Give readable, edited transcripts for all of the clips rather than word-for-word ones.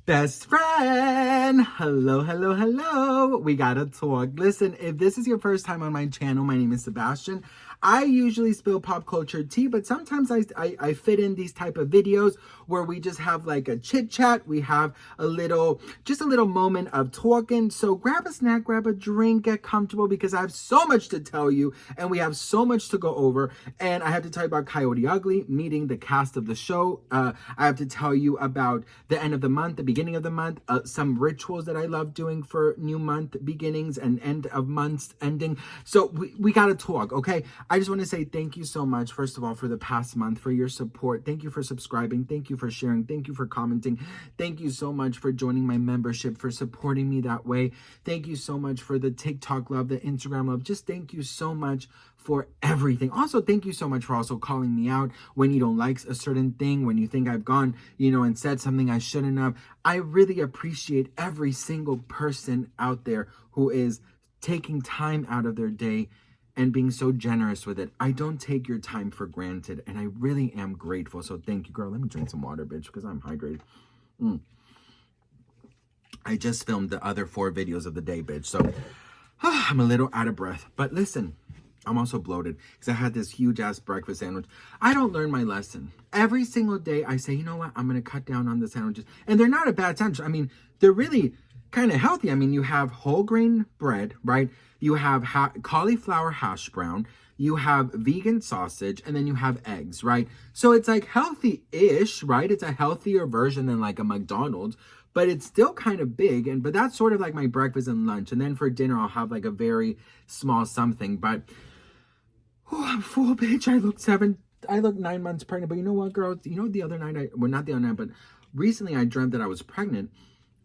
Best friend! Hello, hello, hello. We gotta talk. Listen, if this is your first time on my channel, my name is Sebastian. I usually spill pop culture tea, but sometimes I fit in these type of videos where we just have like a chit chat. We have just a little moment of talking. So grab a snack, grab a drink, get comfortable because I have so much to tell you and we have so much to go over. And I have to tell you about Coyote Ugly, meeting the cast of the show. I have to tell you about the end of the month, the beginning of the month, some rituals that I love doing for new month beginnings and end of months ending. So we got to talk, okay? I just want to say thank you so much, first of all, for the past month, for your support. Thank you for subscribing. Thank you for sharing. Thank you for commenting. Thank you so much for joining my membership, for supporting me that way. Thank you so much for the TikTok love, the Instagram love. Just thank you so much for everything. Also, thank you so much for also calling me out when you don't like a certain thing, when you think I've gone, and said something I shouldn't have. I really appreciate every single person out there who is taking time out of their day and being so generous with it. I don't take your time for granted, and I really am grateful. So thank you, girl. Let me drink some water, bitch, because I'm hydrated. I just filmed the other 4 videos of the day, bitch. So I'm a little out of breath. But listen, I'm also bloated because I had this huge ass breakfast sandwich. I don't learn my lesson. Every single day I say, you know what? I'm going to cut down on the sandwiches. And they're not a bad sandwich. I mean, they're really kind of healthy. I mean, you have whole grain bread, right? You have cauliflower hash brown. You have vegan sausage, and then you have eggs, right? So it's like healthy-ish, right? It's a healthier version than like a McDonald's, but it's still kind of big. But that's sort of like my breakfast and lunch. And then for dinner, I'll have like a very small something. But I'm full, bitch. I look 9 months pregnant. But you know what, girl? The other night, not the other night, but recently I dreamt that I was pregnant.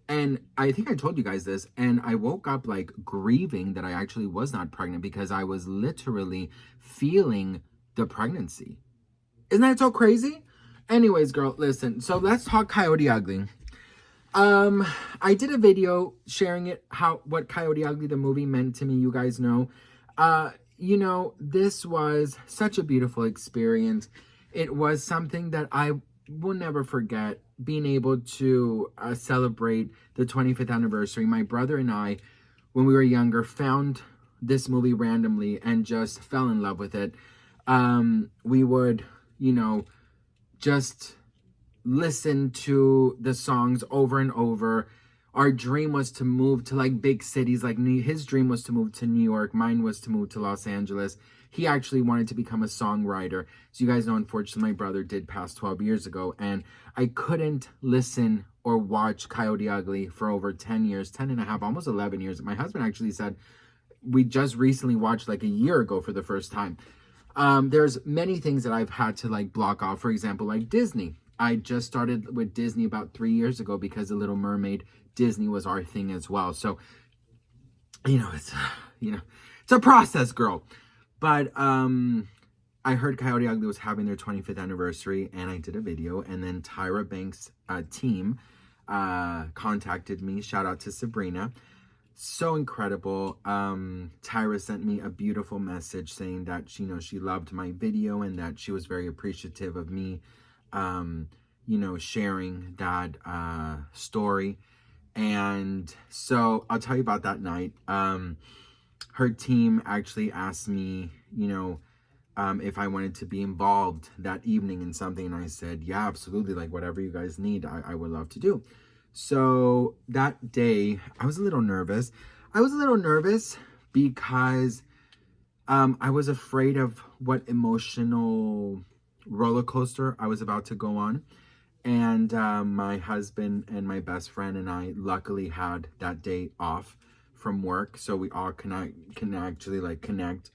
And I think I told you guys this, and I woke up like grieving that I actually was not pregnant because I was literally feeling the pregnancy. Isn't that so crazy? Anyways, girl, listen. So let's talk Coyote Ugly. I did a video sharing what Coyote Ugly, the movie, meant to me. You guys know. This was such a beautiful experience. It was something that I will never forget, being able to celebrate the 25th anniversary. My brother and I, when we were younger, found this movie randomly and just fell in love with it. We would, just listen to the songs over and over. Our dream was to move to like big cities. Like his dream was to move to New York. Mine was to move to Los Angeles. He actually wanted to become a songwriter. So you guys know, unfortunately, my brother did pass 12 years ago. And I couldn't listen or watch Coyote Ugly for over 10 years, 10 and a half, almost 11 years. My husband actually said we just recently watched like a year ago for the first time. There's many things that I've had to like block off. For example, like Disney. I just started with Disney about 3 years ago because The Little Mermaid, Disney was our thing as well. So, it's a process, girl. But I heard Coyote Ugly was having their 25th anniversary, and I did a video. And then Tyra Banks' team contacted me. Shout out to Sabrina. So incredible. Tyra sent me a beautiful message saying that she loved my video and that she was very appreciative of me, sharing that story. And so I'll tell you about that night. Her team actually asked me, if I wanted to be involved that evening in something. And I said, yeah, absolutely. Like whatever you guys need, I would love to do. So that day I was a little nervous. Because I was afraid of what emotional roller coaster I was about to go on. And my husband and my best friend and I luckily had that day off from work, so we all can actually like connect.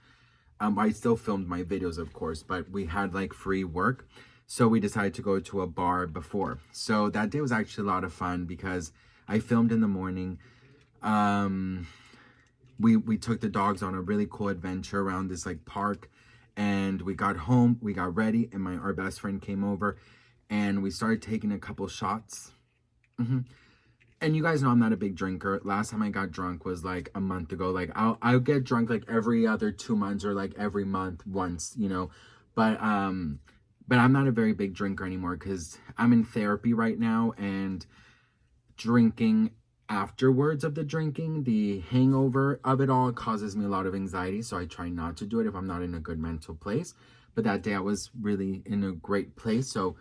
I still filmed my videos, of course, but we had like free work, so we decided to go to a bar before. So that day was actually a lot of fun because I filmed in the morning. We took the dogs on a really cool adventure around this like park, and we got home, we got ready, and our best friend came over. And we started taking a couple shots. And you guys know I'm not a big drinker. Last time I got drunk was like a month ago. Like I'll get drunk like every other 2 months or like every month once, But I'm not a very big drinker anymore because I'm in therapy right now. And drinking afterwards of the drinking, the hangover of it all causes me a lot of anxiety. So I try not to do it if I'm not in a good mental place. But that day I was really in a great place. So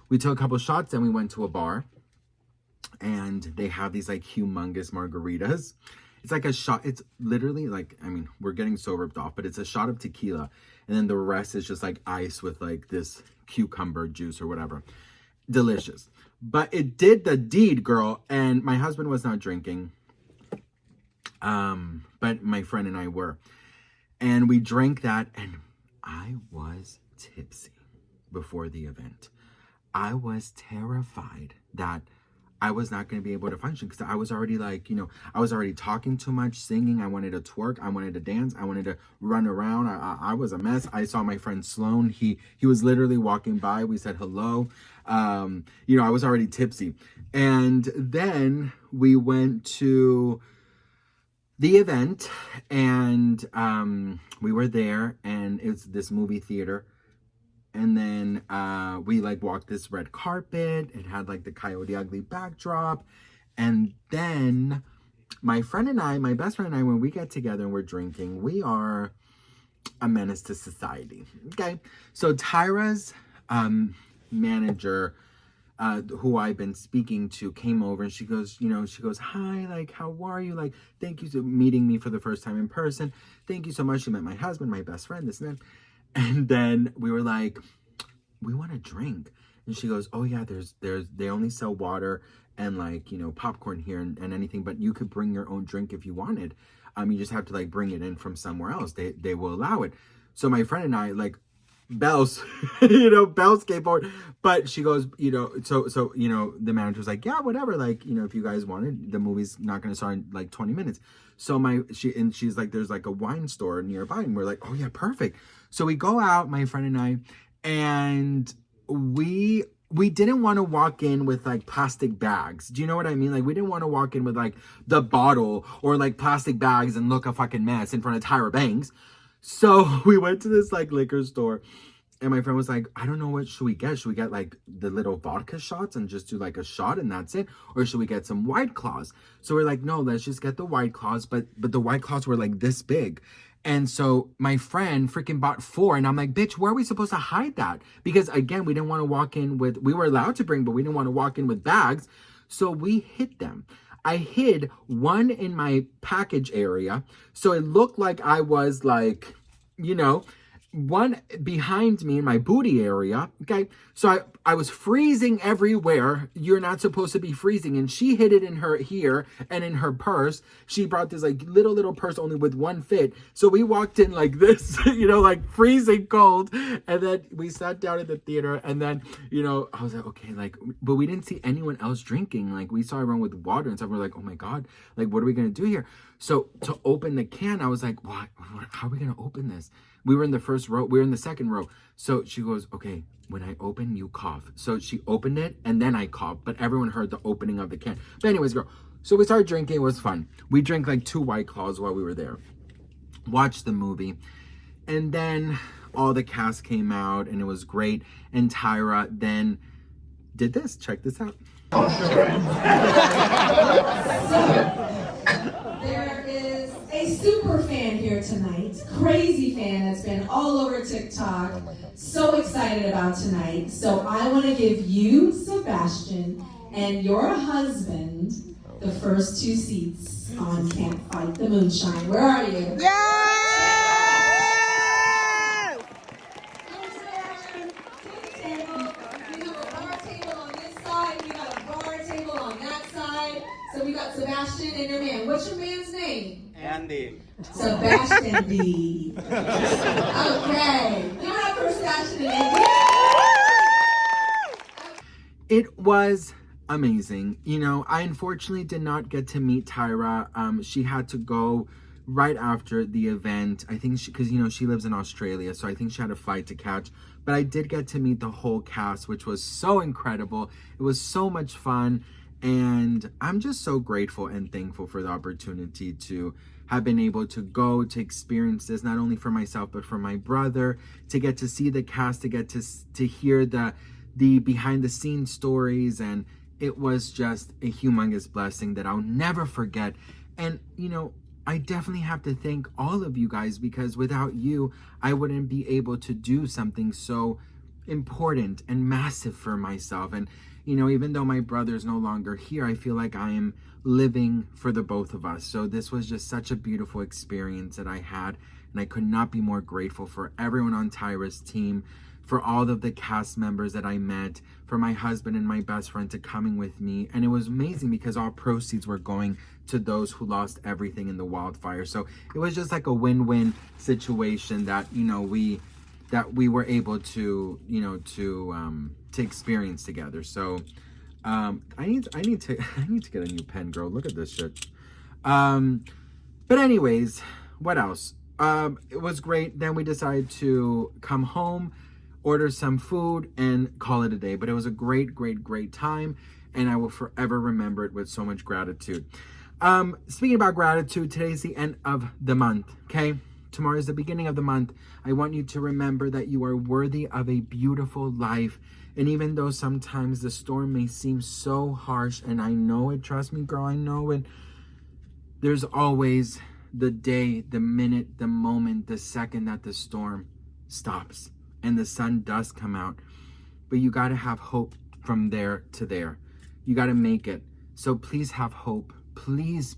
we took a couple shots and we went to a bar, and they have these like humongous margaritas. It's like a shot. It's literally like, I mean, we're getting so ripped off, but it's a shot of tequila. And then the rest is just like ice with like this cucumber juice or whatever. Delicious. But it did the deed, girl. And my husband was not drinking. But my friend and I were. And we drank that, and I was tipsy before the event. I was terrified that I was not going to be able to function, because I was already like, I was already talking too much, singing. I wanted to twerk. I wanted to dance. I wanted to run around. I was a mess. I saw my friend Sloan. He was literally walking by. We said hello. I was already tipsy. And then we went to the event, and we were there, and it's this movie theater. And then we like walked this red carpet. It had like the Coyote Ugly backdrop. And then my friend and I, my best friend and I, when we get together and we're drinking, we are a menace to society. Okay. So Tyra's manager, who I've been speaking to, came over, and she goes, hi, like, how are you? Like, thank you for meeting me for the first time in person. Thank you so much. You met my husband, my best friend, this and that. And then we were like, we want to drink. And she goes, oh yeah, they only sell water and like, popcorn here and anything, but you could bring your own drink if you wanted. You just have to like bring it in from somewhere else. They will allow it. So my friend and I, like, bells, bells came forward. But she goes, so the manager was like, yeah, whatever. Like, if you guys wanted, the movie's not going to start in like 20 minutes. So she's like, there's like a wine store nearby. And we're like, oh yeah, perfect. So we go out, my friend and I, and we didn't want to walk in with like plastic bags. Do you know what I mean? Like, we didn't want to walk in with like the bottle or like plastic bags and look a fucking mess in front of Tyra Banks. So we went to this like liquor store, and my friend was like, I don't know, what should we get? Should we get like the little vodka shots and just do like a shot and that's it? Or should we get some White Claws? So we're like, no, let's just get the White Claws. But the White Claws were like this big. And so my friend freaking bought 4. And I'm like, bitch, where are we supposed to hide that? Because again, we didn't want to walk in with, we were allowed to bring, but we didn't want to walk in with bags. So we hid them. I hid one in my package area. So it looked like I was like, one behind me in my booty area. Okay. So I was freezing everywhere. You're not supposed to be freezing. And she hid it in her here and in her purse. She brought this like little purse only with one fit. So we walked in like this, like freezing cold. And then we sat down in the theater, and then, I was like, okay, like, but we didn't see anyone else drinking. Like, we saw everyone with water and stuff. We're like, oh my God, like, what are we going to do here? So to open the can, I was like, what? How are we going to open this? We were in the first row. We were in the second row. So she goes, okay, when I open, you cough. So she opened it, and then I coughed, but everyone heard the opening of the can. But anyways, girl, so we started drinking. It was fun. We drank like 2 White Claws while we were there. Watched the movie. And then all the cast came out, and it was great. And Tyra then did this. Check this out. There is a super fan here tonight, crazy fan that's been all over TikTok, so excited about tonight. So I want to give you, Sebastian, and your husband the first 2 seats on Can't Fight the Moonshine. Where are you? Yeah! So we got Sebastian and your man. What's your man's name? Andy. Sebastian D. Okay. Give it up for Sebastian and Andy. It was amazing. I unfortunately did not get to meet Tyra. She had to go right after the event. I think because she lives in Australia, so I think she had a flight to catch. But I did get to meet the whole cast, which was so incredible. It was so much fun. And I'm just so grateful and thankful for the opportunity to have been able to go to experience this, not only for myself, but for my brother, to get to see the cast, to get to hear the behind the scenes stories, and it was just a humongous blessing that I'll never forget. And, you know, I definitely have to thank all of you guys, because without you, I wouldn't be able to do something so important and massive for myself. And, you know, even though my brother's no longer here, I feel like I am living for the both of us. So this was just such a beautiful experience that I had. And I could not be more grateful for everyone on Tyra's team, for all of the cast members that I met, for my husband and my best friend to coming with me. And it was amazing because all proceeds were going to those who lost everything in the wildfire. So it was just like a win-win situation that, you know, we were able to, you know, to experience together. So I need to get a new pen, girl. Look at this shit. But anyways, what else? It was great. Then we decided to come home, order some food, and call it a day. But it was a great time, and I will forever remember it with so much gratitude. Speaking about gratitude, today's the end of the month, okay? Tomorrow is the beginning of the month. I want you to remember that you are worthy of a beautiful life. And even though sometimes the storm may seem so harsh, and I know it, trust me, girl, I know it, there's always the day, the minute, the moment, the second that the storm stops and the sun does come out. But you got to have hope from there to there. You got to make it. So please have hope. Please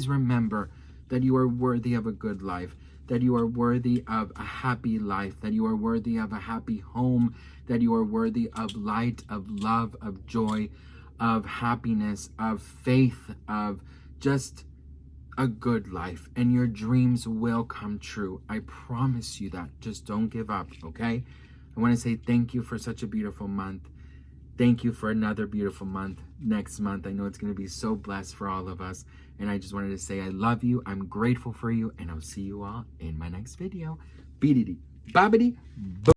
remember that you are worthy of a good life, that you are worthy of a happy life, that you are worthy of a happy home, that you are worthy of light, of love, of joy, of happiness, of faith, of just a good life, and your dreams will come true. I promise you that. Just don't give up, okay? I want to say thank you for such a beautiful month. Thank you for another beautiful month next month. I know it's going to be so blessed for all of us. And I just wanted to say I love you. I'm grateful for you. And I'll see you all in my next video. Beedity, bobbity, boom.